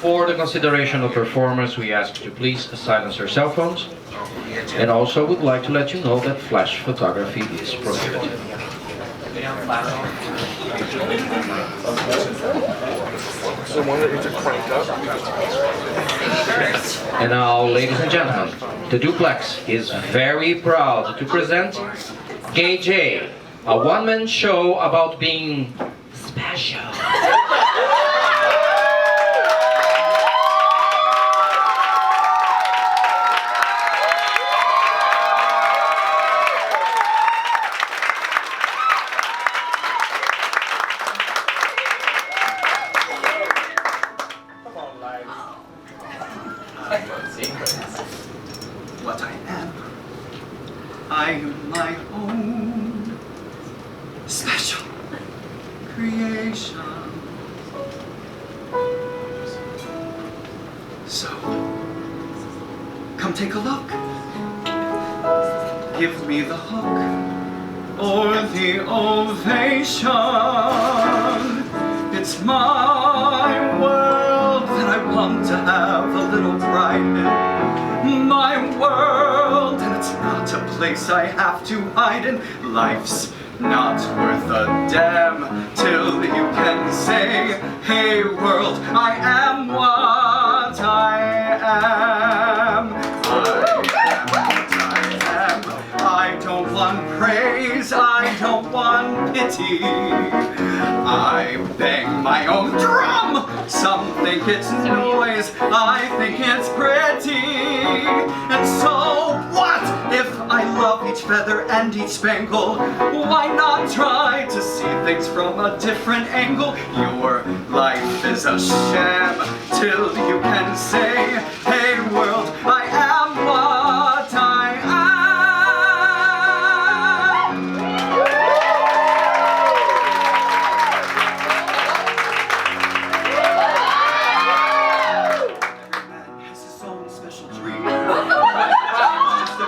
For the consideration of performers, we ask you to please silence your cell phones, and also would like to let you know that flash photography is prohibited. And now, ladies and gentlemen, the Duplex is very proud to present KJ, a one-man show about being special. What I am my own special creation. So, come take a look. Give me the hook or the ovation. It's my world that I want to have a little pride in. My world, and it's not a place I have to hide in. Life's not worth a damn till you can say, hey world, I am what I am. I don't want praise, I don't want pity. I bang my own drum. Some think it's noise, I think it's pretty. And so what if I love each feather and each spangle? Why not try to see things from a different angle? Your life is a sham till you can say, hey world, I am what I am.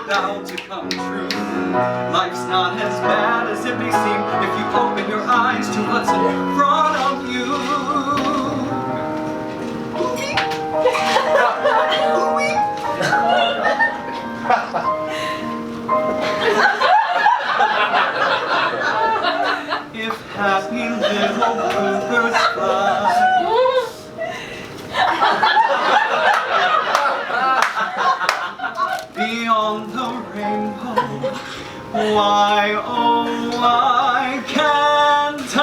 About to come true. Life's not as bad as it may seem if you open your eyes to what's in front of you. If happy little bluebirds fly, beyond the rainbow, why, oh, why can't I?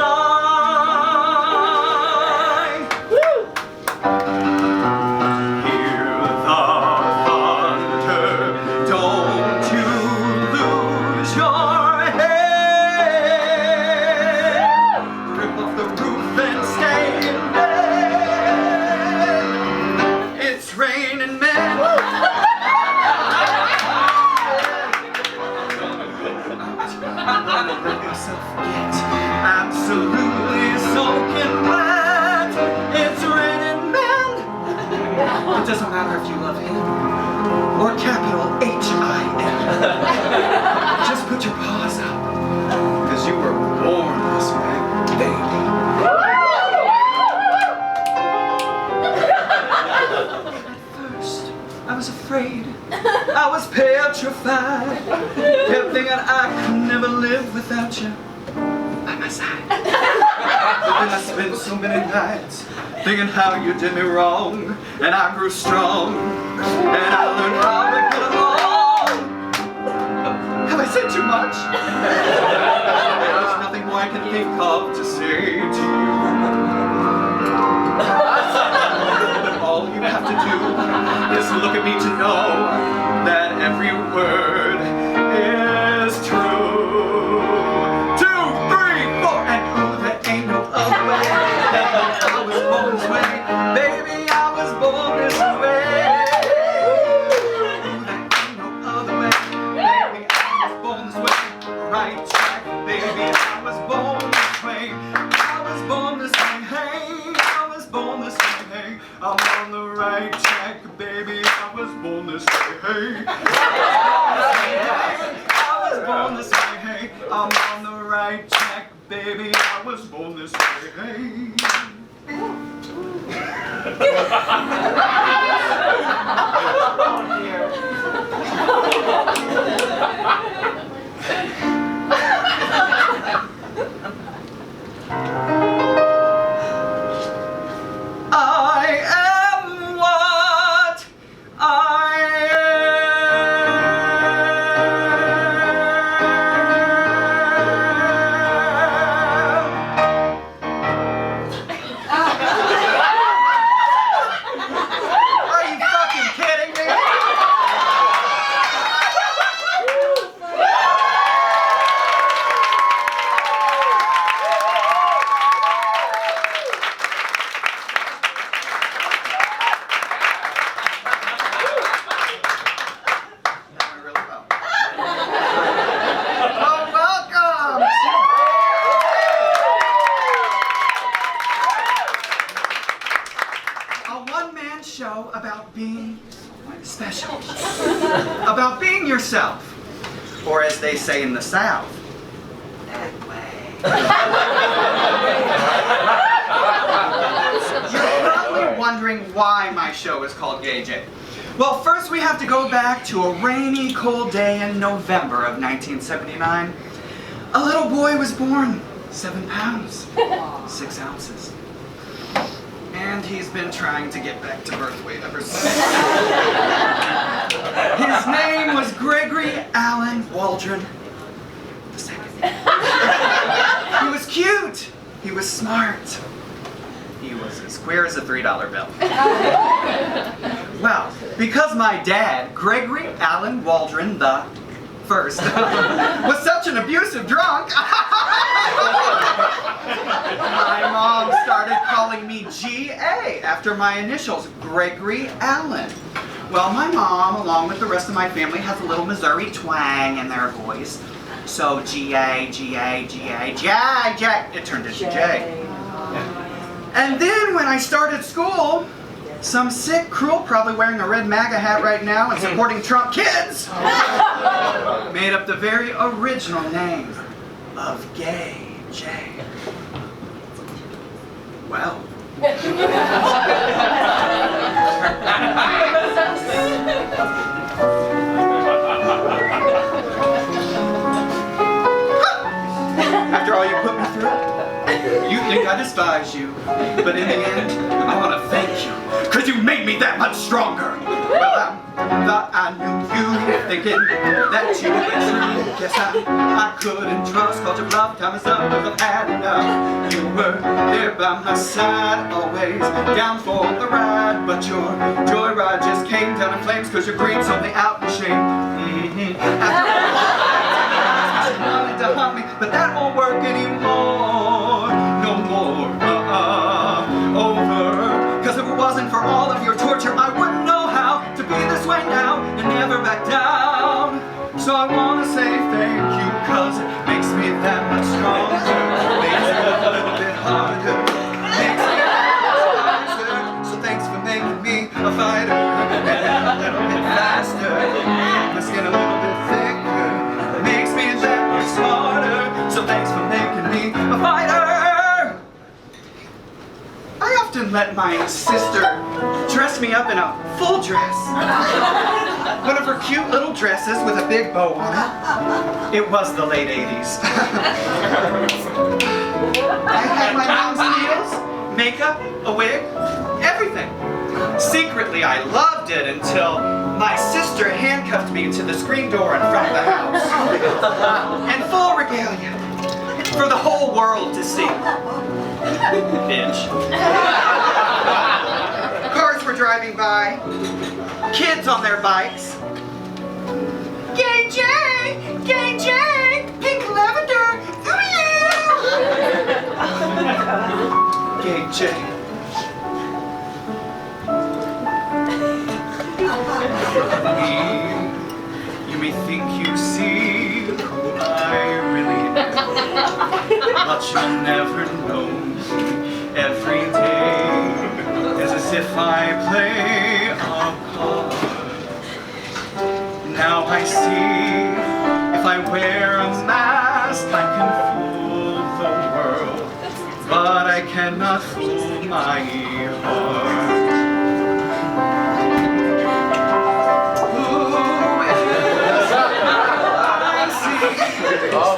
Hear the thunder, don't you lose your head. Rip off the roof and stay in bed. It's raining men. Absolutely soaking wet. It's raining men. It doesn't matter if you love him or capital H-I-M. Just put your paws up, because you were born this way, baby. At first, I was afraid. I was petrified. Kept thinking I could never live without you by my side. But then I spent so many nights thinking how you did me wrong, and I grew strong, and I learned how to get along. Have I said too much? There's nothing more I can think of to say to you. But all you have to do is look at me to know that every word is true. 2, 3, 4, and ooh, there ain't no right track, baby. I was born this way. I was born this way, hey. I was born this way, hey. I'm on the right track, baby. I was born this way, hey. I was born this way, hey. I'm on the right track, baby. I was born this way, hey. I am what I Are you fucking kidding me? That went really well. Oh, welcome! A one-man show about being special. About being yourself. Or as they say in the South, that way. You're probably wondering why my show is called Gay J. Well, first we have to go back to a rainy, cold day in November of 1979. A little boy was born, 7 pounds, 6 ounces. And he's been trying to get back to birth weight ever since. His name was Gregory Allen Waldren II. He was cute. He was smart. He was as queer as a $3 bill. Well, because my dad, Gregory Allen Waldren the First, was such an abusive drunk, my mom started calling me G.A. after my initials, Gregory Allen. Well, my mom, along with the rest of my family, has a little Missouri twang in their voice. So G.A., G.A., G.A., J, J, it turned into J. And then when I started school, some sick, cruel, probably wearing a red MAGA hat right now and supporting Trump kids, made up the very original name of Gay J. Well. After all you put me through, you think I despise you, but in the end, I want to thank you, because you made me that much stronger. Well, I thought I knew you, thinking that you were true. Guess I couldn't trust, called your bluff, time is up, because I've had enough. You were there by my side, always down for the ride, but your joyride just came down in flames, because your greed sold me out in shame. After all, you wanted to haunt me, but that won't work anymore. No more, over. Cause if it wasn't for all of your torture, I wouldn't know how to be this way now and never back down. So I wanna say thank you, cause it makes me that much stronger. Makes it a little bit harder. Makes me wiser. So thanks for making me a fighter. And a little bit faster. My skin a little bit thicker. Makes me that much smarter. So thanks for making me a fighter. I often let my sister dress me up in a full dress. One of her cute little dresses with a big bow on it. It was the late 80s. I had my mom's nails, makeup, a wig, everything. Secretly, I loved it until my sister handcuffed me to the screen door in front of the house. In full regalia. For the whole world to see. Bitch. Cars were driving by. Kids on their bikes. Gay J! Gay J! Pink lavender! Oh yeah! Gay J. You may think you see who I but you'll never know me. Every day is as if I play a part. Now I see, if I wear a mask, I can fool the world, but I cannot fool my heart.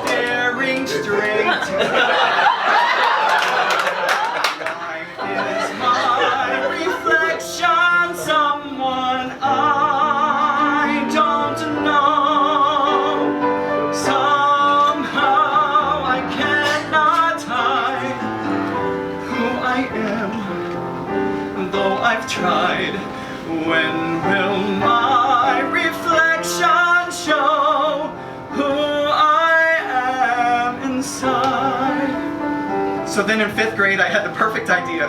Staring straight to me. Life is my reflection, someone I don't know. Somehow I cannot hide who I am, though I've tried. When will my reflection show who So then in 5th grade, I had the perfect idea.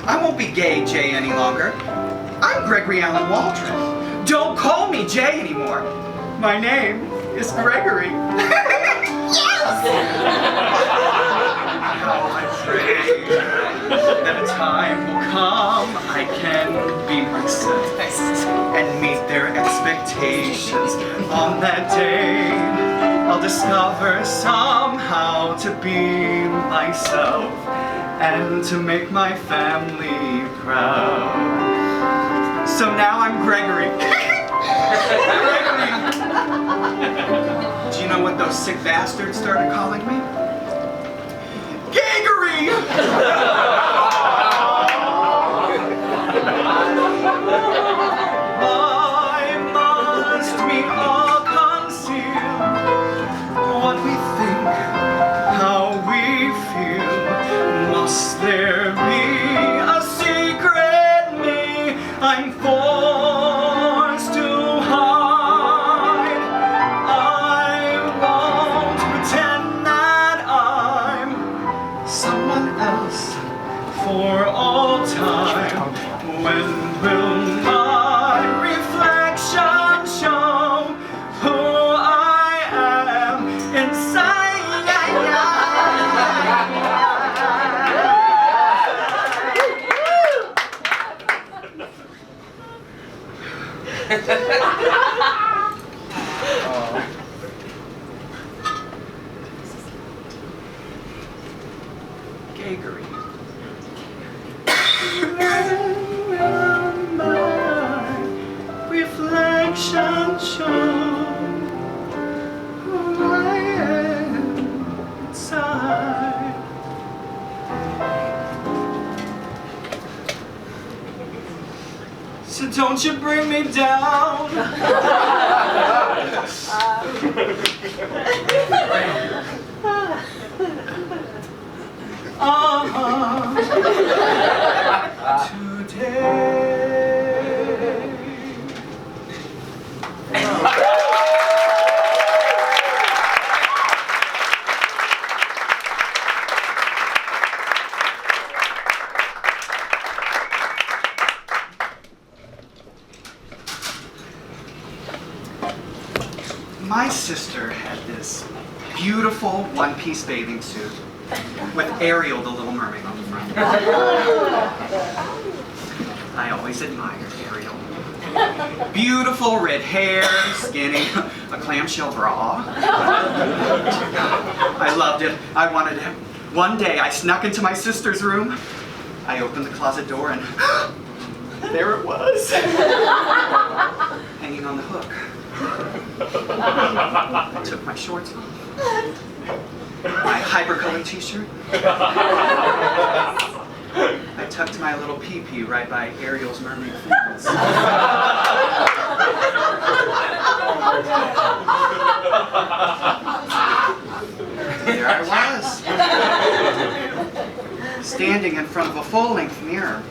I won't be Gay Jay any longer. I'm Gregory Allen Waldren. Don't call me Jay anymore. My name is Gregory. Yes! How I pray that a time will come I can be myself and meet their expectations. On that day, I'll discover somehow to be myself and to make my family proud. So now I'm Gregory. Gregory. Do you know what those sick bastards started calling me? Gregory! There be a secret me I'm forced to hide. I won't pretend that I'm someone else for all time. When will my reflection show who I am inside? Gregory. When my reflection shows who I am inside. So don't you bring me down. Today. My sister had this beautiful one-piece bathing suit with Ariel, the Little Mermaid, on the front. I always admired Ariel. Beautiful red hair, skinny, a clamshell bra. I loved it. I wanted it. One day, I snuck into my sister's room. I opened the closet door and there it was, hanging on the hook. I took my shorts off, my hyper-colored t-shirt. I tucked my little pee-pee right by Ariel's mermaid fins. There I was, standing in front of a full-length mirror.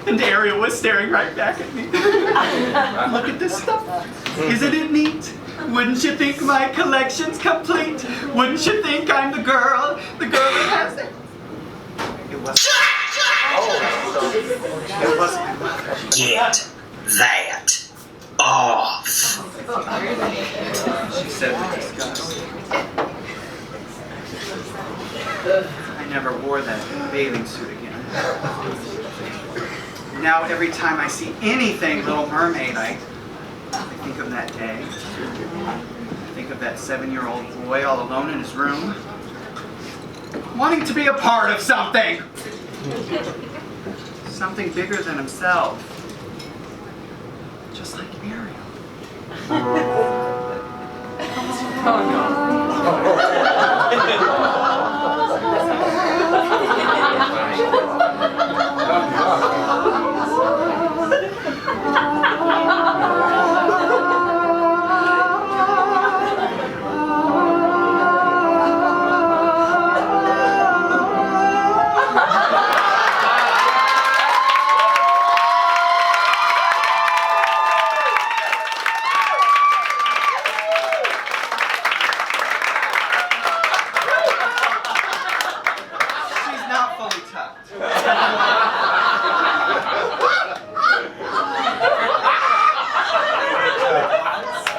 And Ariel was staring right back at me. Look at this stuff. Isn't it neat? Wouldn't you think my collection's complete? Wouldn't you think I'm the girl that has it? It wasn't. It wasn't my mother. Get that off. She said with disgust. I never wore that bathing suit again. Now every time I see anything Little Mermaid, I think of that day. I think of that 7-year-old boy all alone in his room, wanting to be a part of something. Something bigger than himself. Just like Ariel. Oh no.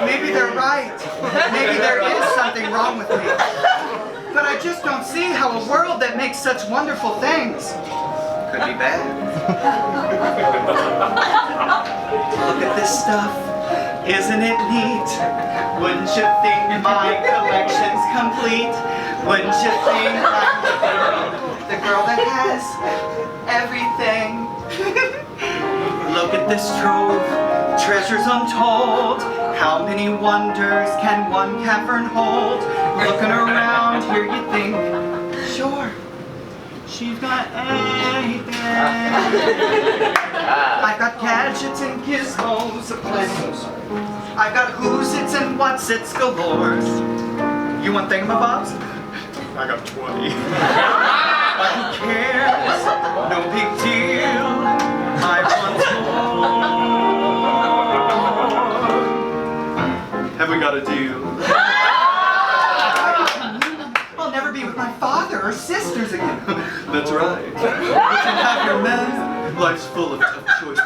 Maybe they're right. Maybe there is something wrong with me. But I just don't see how a world that makes such wonderful things could be bad. Look at this stuff. Isn't it neat? Wouldn't you think my collection's complete? Wouldn't you think I'm the girl that has everything? Look at this trove, treasures untold. How many wonders can one cavern hold? Looking around here you think, sure, she's got anything. I've got gadgets and gizmos aplenty. I've got who's its and what's its galore. You want thingamabobs? I got 20. But who cares? No big deal. I want more. Have we got a deal? I'll never be with my father or sisters again. That's right. You can have your men. Life's full of tough choices.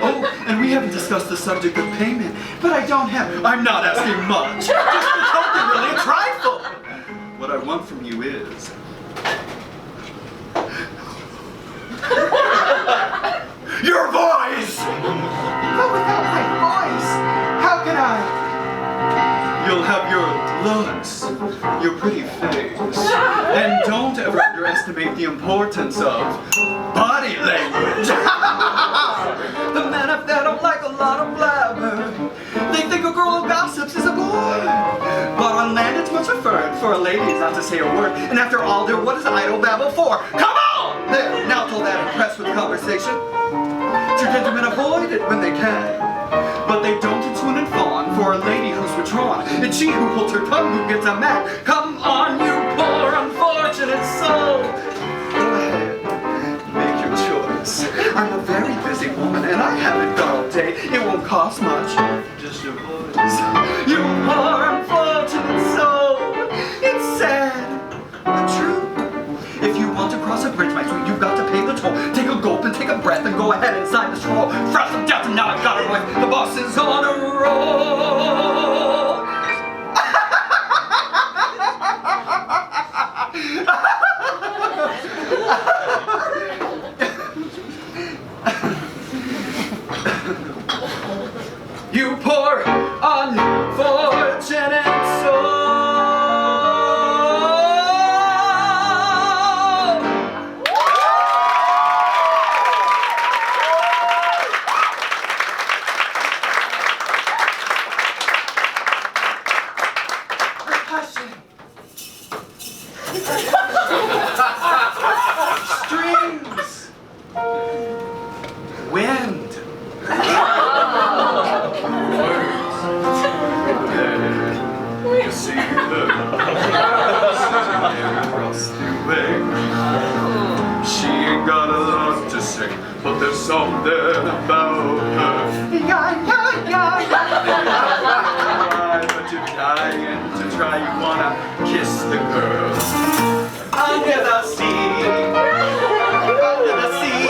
Oh, and we haven't discussed the subject of payment, but I'm not asking much. Just a token, really, a trifle. What I want from you is your voice! But without my voice, how can I? You'll have your looks, your pretty face, and don't ever underestimate the importance of body language. The men up there don't like a lot of blabber. They think a girl who gossips is a bore. But on land it's much preferred for a lady not to say a word. And after all, dear, what is idle babble for? Come on! There, now told that impressed with conversation. True gentlemen avoid it when they can. But they don't tune and fawn for a lady who's withdrawn. It's she who holds her tongue who gets a man. Come on, you poor unfortunate soul. Go ahead, make your choice. I'm a very busy woman and I haven't got all day. It won't cost much, just your voice. You poor unfortunate soul. It's sad, but true. If you want to cross a bridge, my sweet, you've got to pay the toll. Take a gulp and take a breath and go ahead and sign the scroll. Frost them down, and now I've got a voice. The boss is on a roll. You poor unfortunate soul. Strings, wind, you see the rusty wing. She ain't got a lot to sing, but there's something about her. But you're dying to try. You wanna kiss the girl under the sea, under the sea.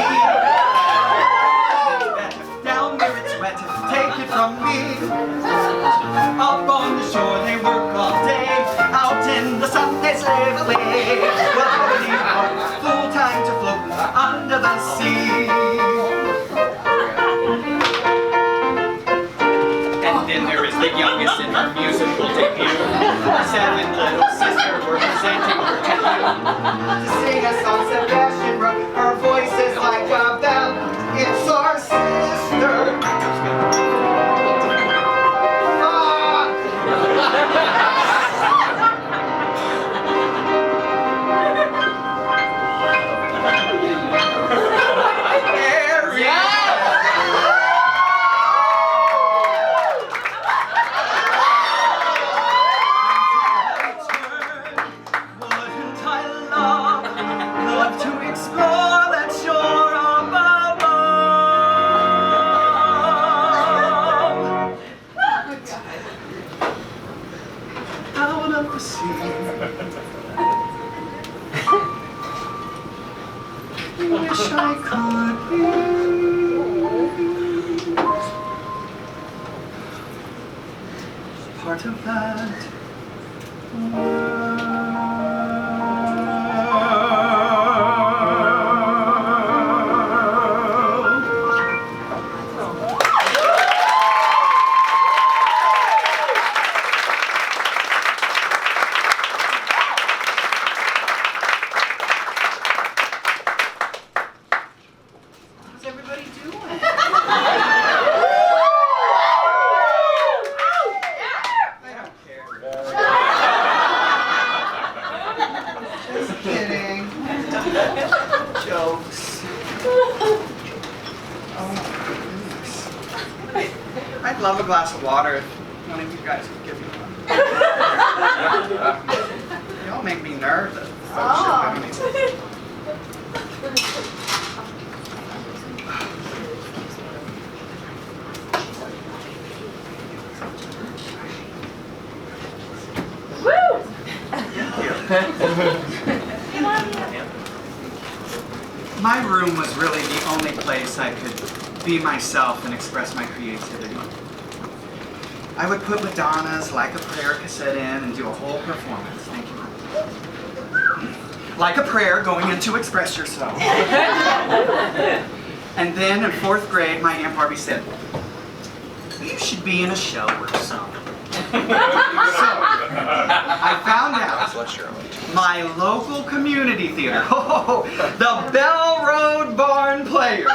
Down where it's wet, take it from me. Up on the shore they work all day. Out in the sun they safely. Well, how would he know? Full time to float under the sea. And then there is the youngest in her musical debut. Her 7th little sister, we're presenting her to you. To sing us on Sebastian wrote, her voice is like a bell. It's our sister. Wish I could be part of that I'd love a glass of water if one of you guys could give me one. Y'all make me nervous. My room was really the only place I could be myself and express my creativity. I would put Madonna's Like a Prayer cassette in and do a whole performance. Thank you. Like a Prayer, going in to express yourself. And then in 4th grade, my Aunt Barbie said, you should be in a show or something. So, I found out my local community theater, the Bell Road Barn Players.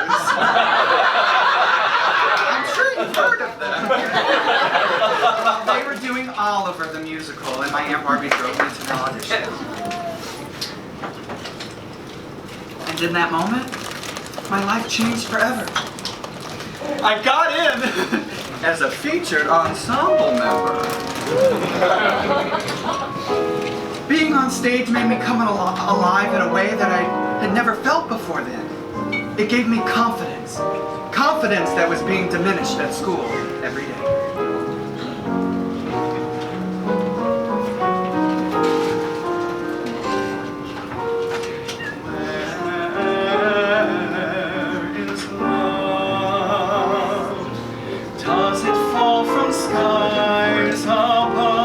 I'm sure you've heard of them. They were doing Oliver the musical, and my Aunt Barbie drove me to the audition. And in that moment, my life changed forever. I got in as a featured ensemble member. Being on stage made me come alive in a way that I had never felt before then. It gave me confidence. Confidence that was being diminished at school every day. Where is love? Does it fall from skies above?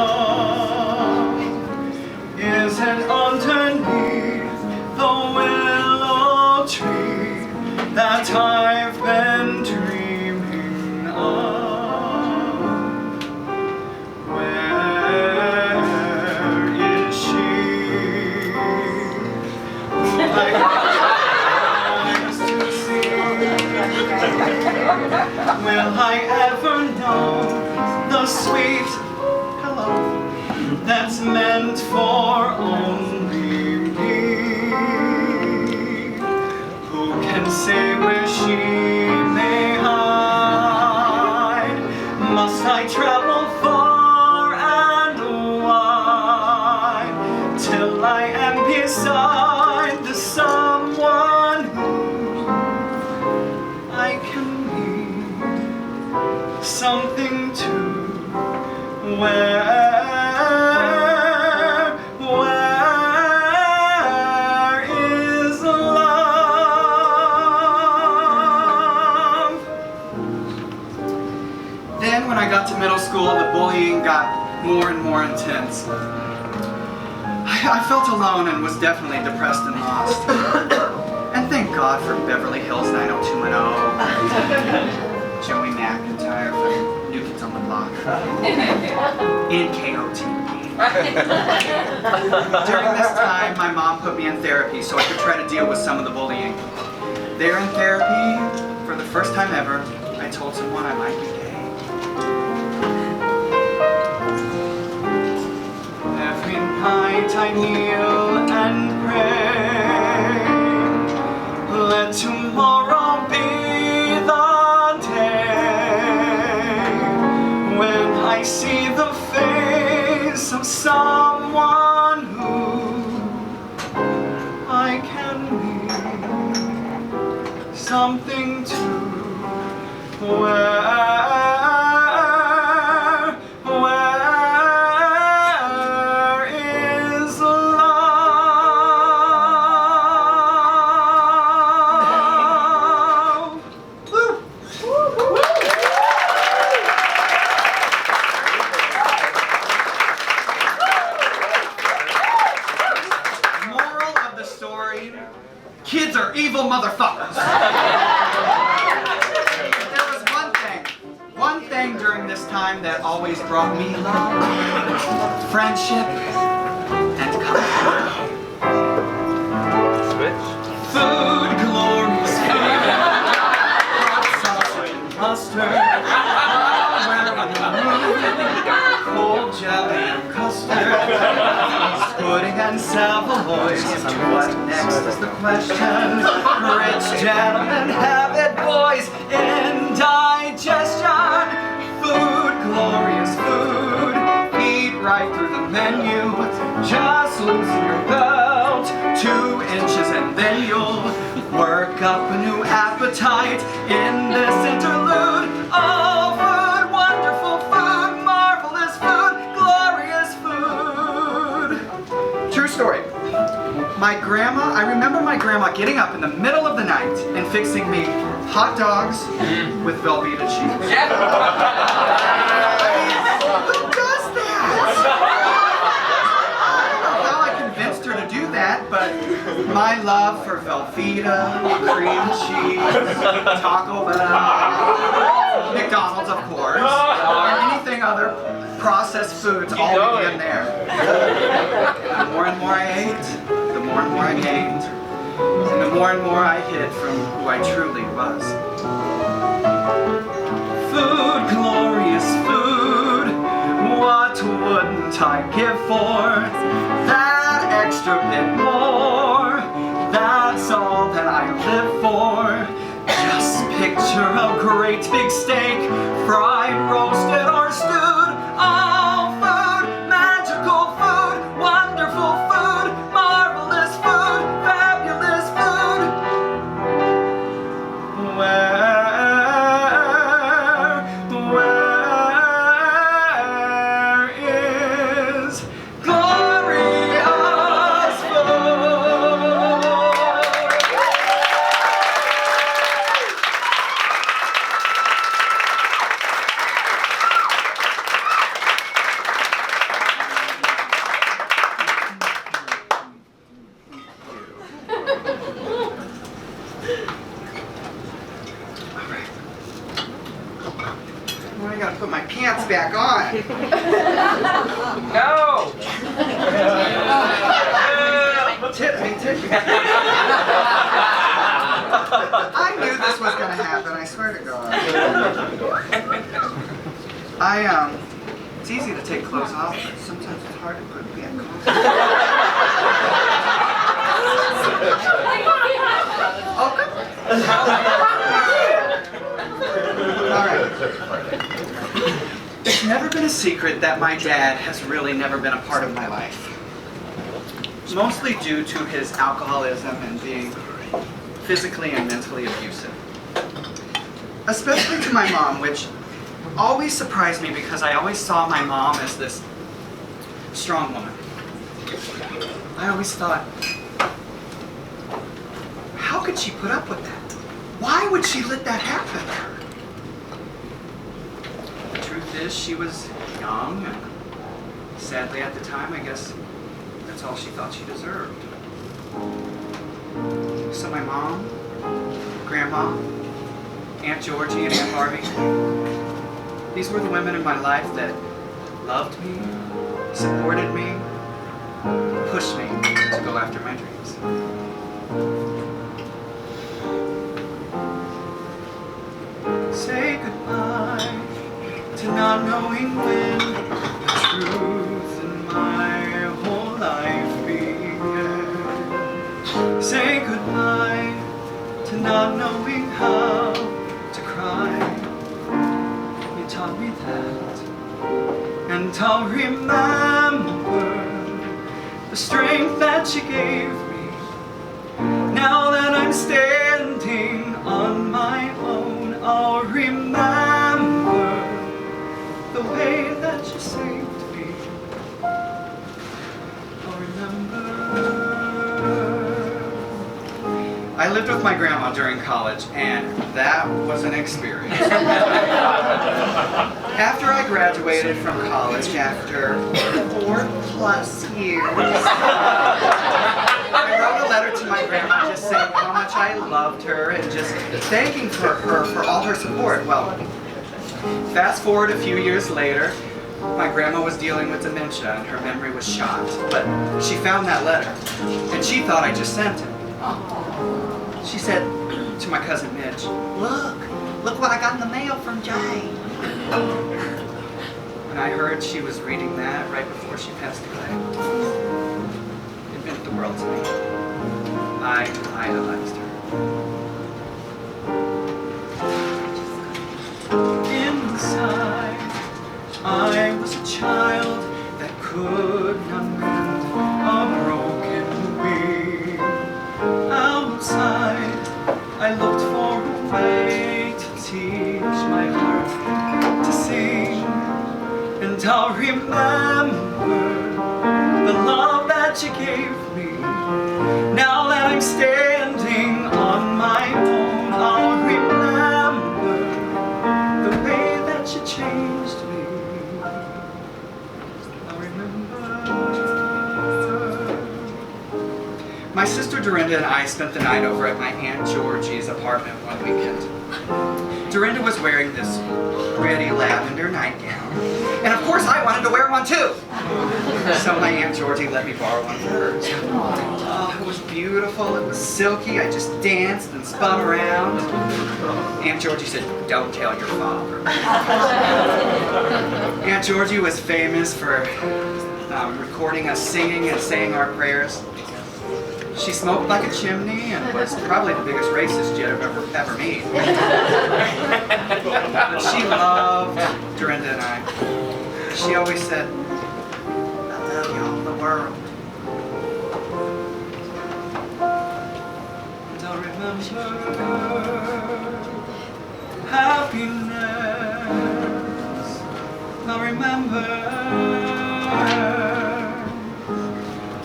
Is it underneath the willow tree that I've been dreaming of? Where is she? Who I eyes to see? Will I ever know the sweet hello that's meant for only me? Who can say where she may hide? Must I travel far and wide till I am beside the someone who I can be something to? Where is love? Then when I got to middle school, the bullying got more and more intense. I felt alone and was definitely depressed and lost. And thank God for Beverly Hills 90210. Joey McIntyre from New Kids on the Block. In KOTP. During this time, my mom put me in therapy so I could try to deal with some of the bullying. There in therapy, for the first time ever, I told someone I might be gay. Every night I kneel and pray, let tomorrow be the day when I see the face of someone who I can be, something to wear. Kids are evil motherfuckers. There was one thing during this time that always brought me love, friendship, and comfort. Food, glorious food, hot sausage and mustard, cold jelly and custard, pudding and Savoys. What next is the question? Rich gentlemen have it, boys. Indigestion. Food, glorious food. Eat right through the menu. Just loosen your belt 2 inches and then you'll work up a new appetite in this interlude. Oh, food, wonderful food, marvelous food, glorious food. True story. I remember my grandma getting up in the middle of the night and fixing me hot dogs with Velveeta cheese. Yeah. Who does that? I don't know how I convinced her to do that, but my love for Velveeta, cream cheese, Taco Bell, McDonald's of course, or anything other processed foods all began there. The more and more I ate, the more and more I gained, and the more and more I hid from who I truly was. Food, glorious food, what wouldn't I give for that extra bit more? That's all that I live for. Just picture a great big steak, fried, roasted, or stewed. Oh, food, magical food, wonderful food, marvelous food, fabulous food. Where is glorious food? Well, I gotta put my pants back on. No! Tip me. I knew this was gonna happen, I swear to God. It's easy to take clothes off, but sometimes it's hard to put back on. Alright. It's never been a secret that my dad has really never been a part of my life. Mostly due to his alcoholism and being physically and mentally abusive. Especially to my mom, which always surprised me because I always saw my mom as this strong woman. I always thought, how could she put up with that? Why would she let that happen to her? The truth is, she was young, and sadly at the time, I guess, That's all she thought she deserved. So my mom, Grandma, Aunt Georgie, and Aunt Barbie, these were the women in my life that loved me, supported me, pushed me to go after my dreams. Say goodbye to not knowing when the truth in my whole life began. Say goodbye to not knowing how to cry. You taught me that, and I'll remember the strength that you gave me. Now that I'm standing on my own, I'll remember the way that you saved me. I'll remember. I lived with my grandma during college, and that was an experience. After I graduated from college, after 4+ years, I wrote a letter to my grandma just saying how much I loved her and just thanking her for all her support. Well, fast forward a few years later, my grandma was dealing with dementia and her memory was shot, but she found that letter and she thought I just sent it. She said to my cousin Mitch, look what I got in the mail from Jay. When I heard she was reading that right before she passed away, it meant the world to me. I idolized her. Inside, I was a child that could not mend a broken wing. Outside, I looked for a way to teach my heart to sing, and I'll remember the love that you gave me. Now that I'm standing on my own, I'll remember the way that you changed me. I'll remember. My sister Dorinda and I spent the night over at my Aunt Georgie's apartment one weekend. Dorinda was wearing this pretty lavender nightgown, and of course I wanted to wear one too. So my Aunt Georgie let me borrow one of hers. Oh, it was beautiful, it was silky, I just danced and spun around. Aunt Georgie said, "Don't tell your father." Aunt Georgie was famous for recording us singing and saying our prayers. She smoked like a chimney and was probably the biggest racist you'd ever meet. But she loved Dorinda and I. She always said, "I love y'all, the world." And I'll remember happiness. I'll remember.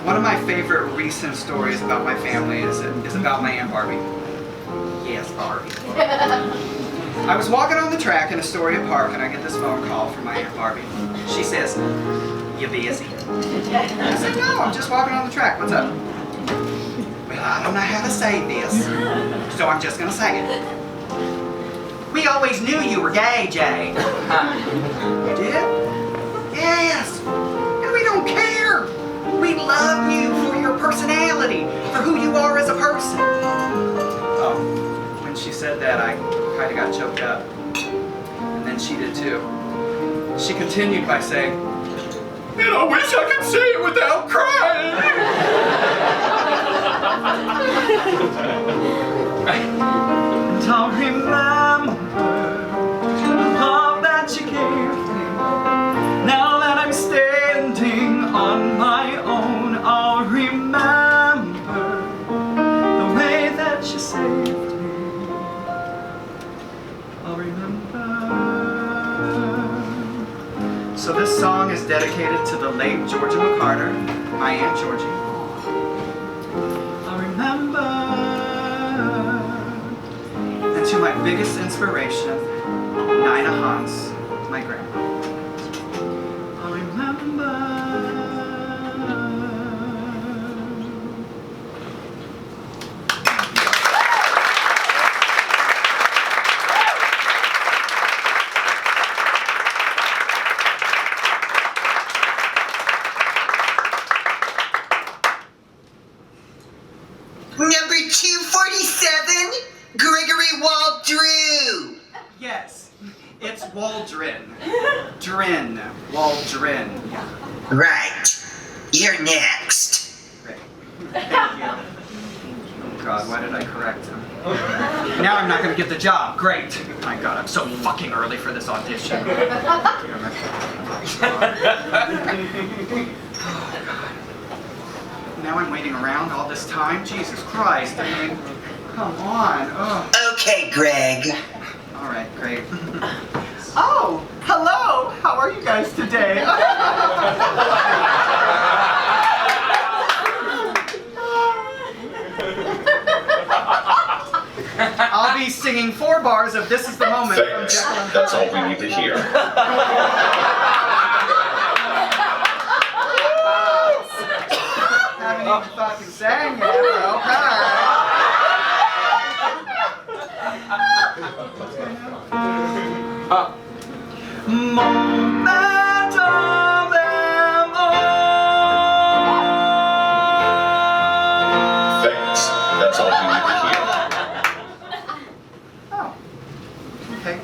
One of my favorite recent stories about my family is about my Aunt Barbie. Yes, Barbie. I was walking on the track in Astoria Park and I get this phone call from my Aunt Barbie. She says, "You busy?" I said, "No, I'm just walking on the track. What's up?" "Well, I don't know how to say this, so I'm just going to say it. We always knew you were gay, Jay." "You did?" "Yes, and we don't care. We love you for your personality, for who you are as a person." Oh, when she said that, I kind of got choked up. And then she did too. She continued by saying, "And I wish I could say it without crying." And I'll remember the love that you gave me. Now that I'm standing on my own, I'll remember the way that you saved me. I'll remember. So this song is dedicated to the late Georgia McCarter, my Aunt Georgie. I'll remember. And to my biggest inspiration, Nina Hans, my grandma. I'll remember. Waldren. Drin. Waldren. Yeah. Right. You're next. Great. Thank you. Oh God, why did I correct him? Now I'm not gonna get the job. Great. My God, I'm so fucking early for this audition. Now I'm waiting around all this time? Jesus Christ, I mean, come on. Ugh. Okay, Greg. All right, great. Oh, hello. How are you guys today? I'll be singing 4 bars of This Is the Moment from Thanks. Jekyll and That's all Hyde. we need to hear. Haven't even fucking sang yet, but okay. Momentum Thanks. That's all we need to hear. Oh, okay.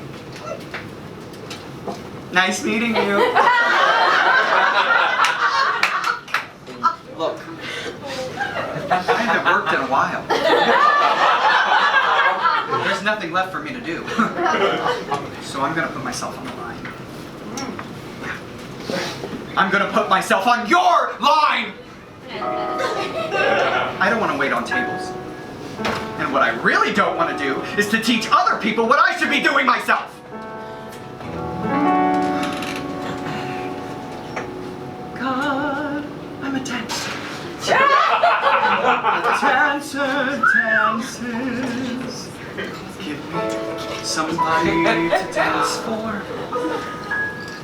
Nice meeting you. Look, I haven't worked in a while. There's nothing left for me to do. So I'm gonna put myself on the line. I'm gonna put myself on your line! I don't want to wait on tables. And what I really don't want to do is to teach other people what I should be doing myself. God, I'm a dancer. A dancer dances. Give me somebody to dance for.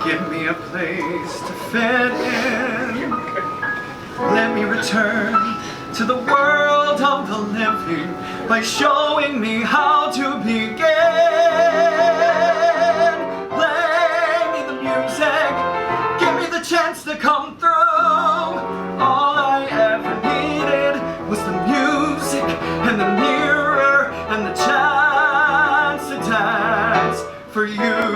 Give me a place to fit in. Let me return to the world of the living by showing me how to begin. Play me the music, give me the chance to come through. All I ever needed was the music and the mirror and the chance to dance for you.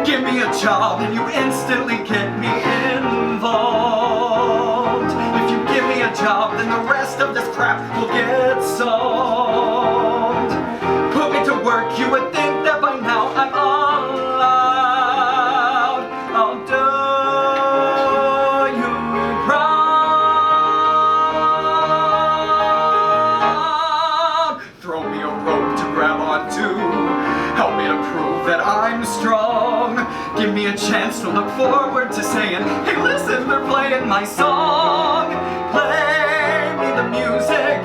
Give me a job and you instantly get me involved. If you give me a job, then the rest of this crap will get solved. Put me to work, you would think that by now I'm allowed. I'll do you proud. Throw me a rope to grab onto. Help me to prove that I'm strong. Give me a chance to look forward to saying, hey listen, they're playing my song. Play me the music,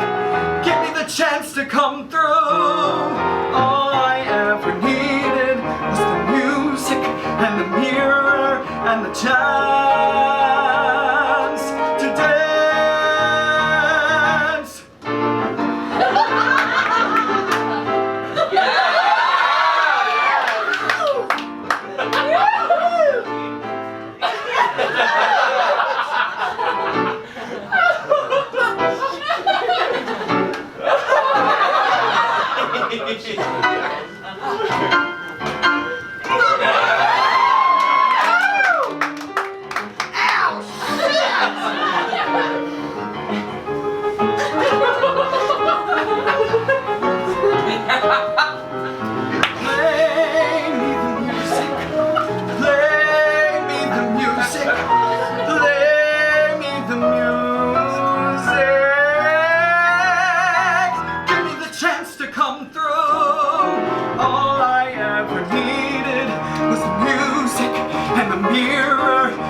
give me the chance to come through. All I ever needed was the music and the mirror and the chance to dance.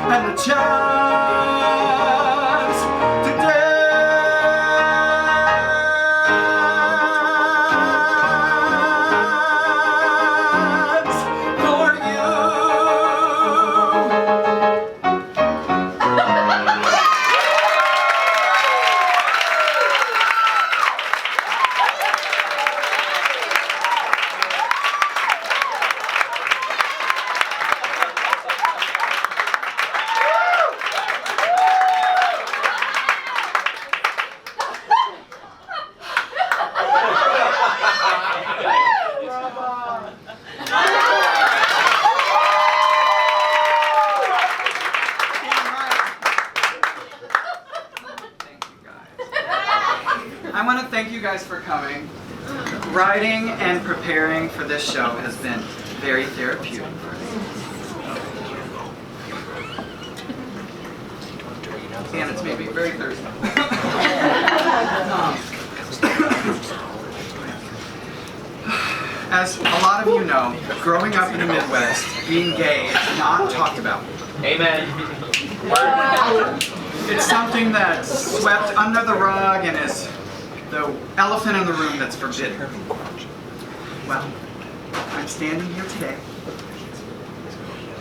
And the chance to dance for you. to thank you guys for coming. Writing and preparing for this show has been very therapeutic for me. And it's made me very thirsty. As a lot of you know, growing up in the Midwest, being gay is not talked about. Amen. It's something that's swept under the rug and is the elephant in the room that's forbidden. Well, I'm standing here today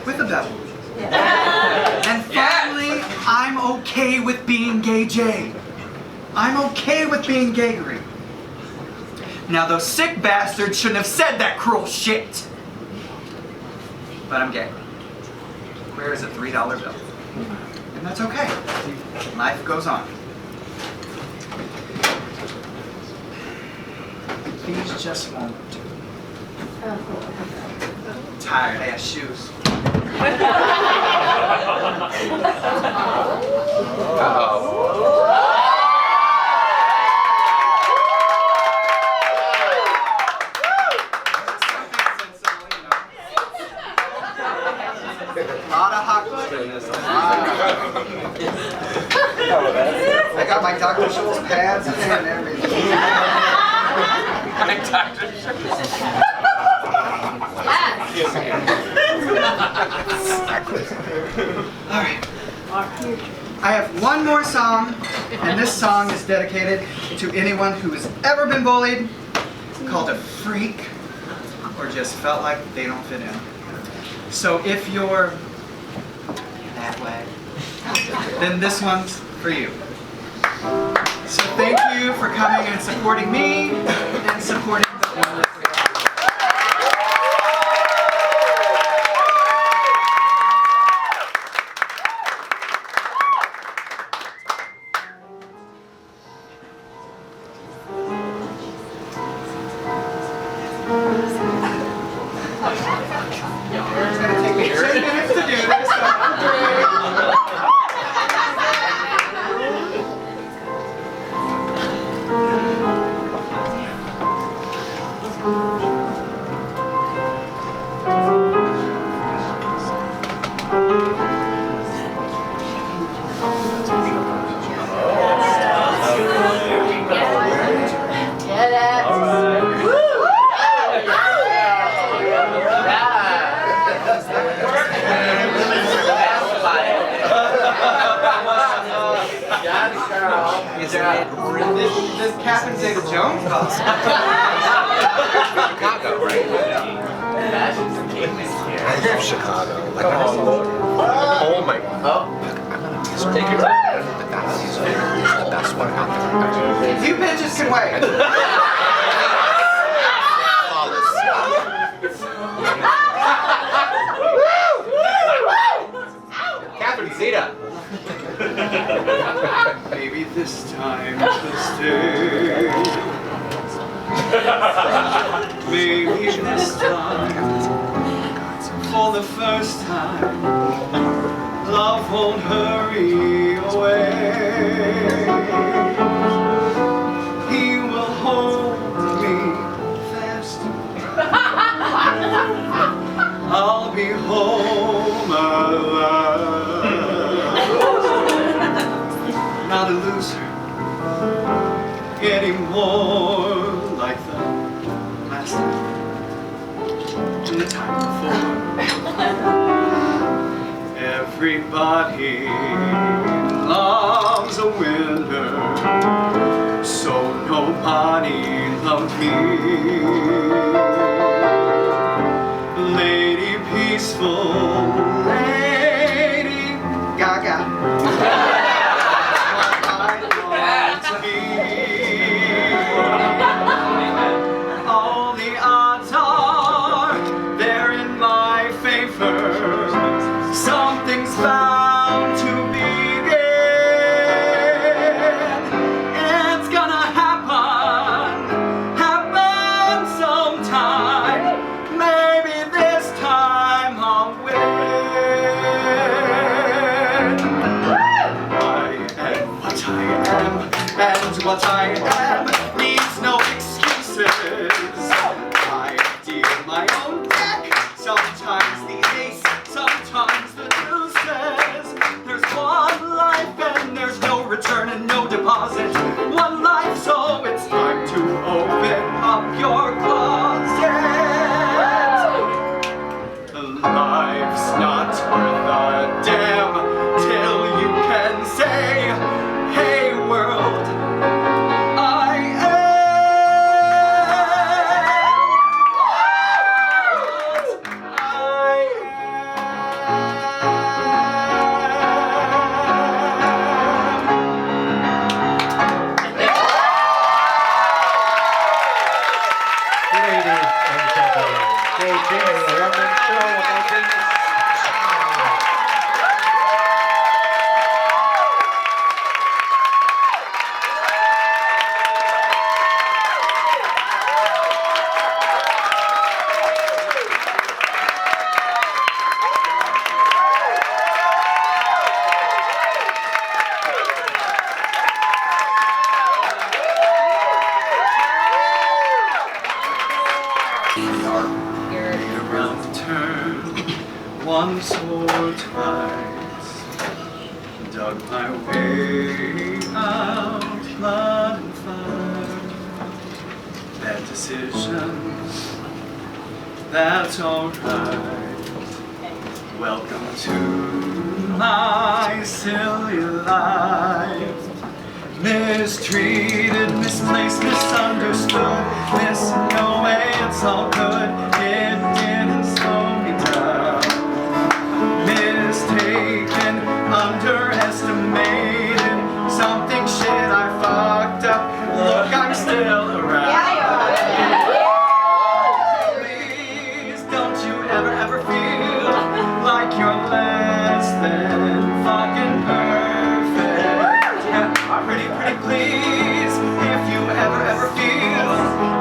with a devil. And finally, I'm okay with being gay Jay. I'm okay with being Gregory. Now, those sick bastards shouldn't have said that cruel shit. But I'm gay. Where is a $3 bill? And that's okay. Life goes on. These just won't do. Tired ass shoes. I got my Dr. Scholl's pads in there and everything. My Dr. Alright. I have one more song, and this song is dedicated to anyone who has ever been bullied, called a freak, or just felt like they don't fit in. So if you're that way, then this one's for you. So thank you for coming and supporting me and supporting the wonderful. It's going to take me 10 minutes to do this, so I'm great. This Captain Zeta Jones cost. Chicago, right? I love Chicago. Like, oh my God. Take your time. That's what happened. You bitches can wait. Catherine Zeta. Maybe this time to stay. Maybe this time, for the first time, love won't hurry away. He will hold me fast. I'll be home alive. Not a loser anymore like the last time and the time before. Everybody loves a winner, so nobody loved me. Lady Peaceful, Lady Gaga. All the odds are they're in my favor. Something's bound to begin. It's gonna happen sometime. Maybe this time I'll win. I am what I am, and what I am fights. Dug my way out, blood and fire. Bad decisions, that's alright. Welcome to my silly life. Mistreated, misplaced, misunderstood. No way, it's all good. It didn't slow me down. Mistaken, underestimated. Something shit I fucked up. Look, I'm still around. Please, don't you ever feel like you're less than fucking perfect. Pretty please, if you ever feel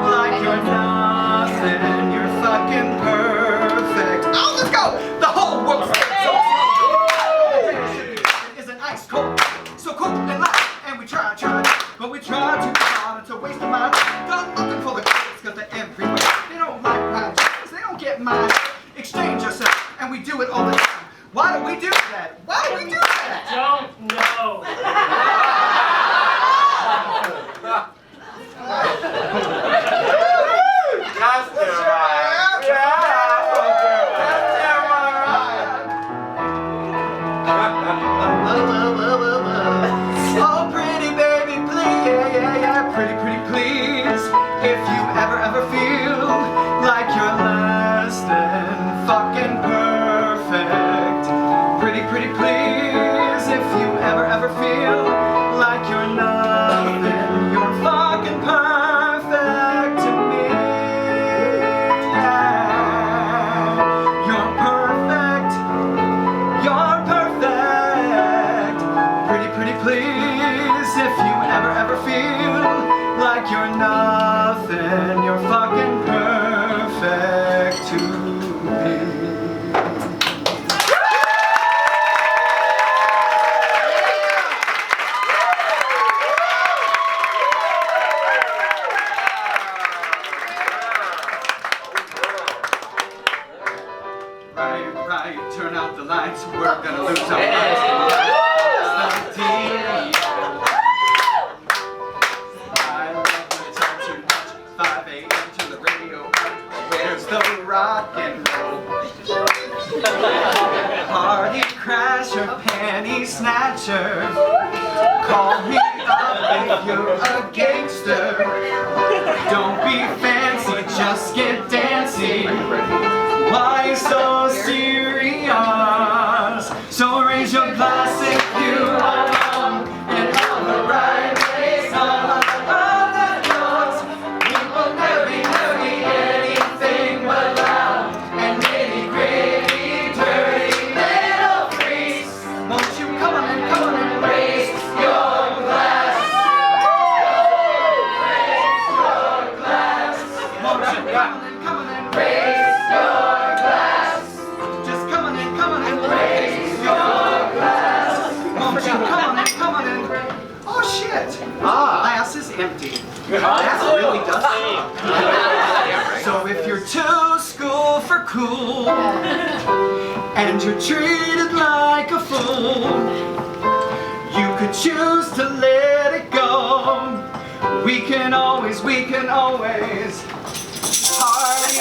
like you're nothing, you're fucking perfect. Oh, let's go! The whole world's isn't ice cold, so cold and light, and we try, but we try too hard. It's a waste of my time. Done looking for the kids, cause they're everywhere. They don't like my jokes, they don't get mine. Exchange yourself, and we do it all the time. Why do we do that? Why do we do that? Don't know. That's the right. Oh, pretty baby, please, yeah, pretty please. If you ever feel like you're less than fucking perfect, pretty please. If you ever feel like you're nothing, you're fucking perfect to me. Yeah. You're perfect. Pretty please. If you ever feel like you're nothing, you're fucking perfect to me. Right, turn out the lights, we're gonna lose our minds. I love when it's all too much, 5 a.m. to the radio, where's the rock and roll? Party crasher, penny snatcher, call me up if you're a gangster. Don't be fancy, just get dancy. Why so serious? So raise your glass if you are wrong and on the right place. On the notes, we will never be anything but loud and nitty-gritty, dirty little freaks. Won't you come on and raise your glass? Raise your glass. Won't you come on and raise oh shit! Glass is empty. That really does suck. So if you're too school for cool and you're treated like a fool, you could choose to let it go. We can always party.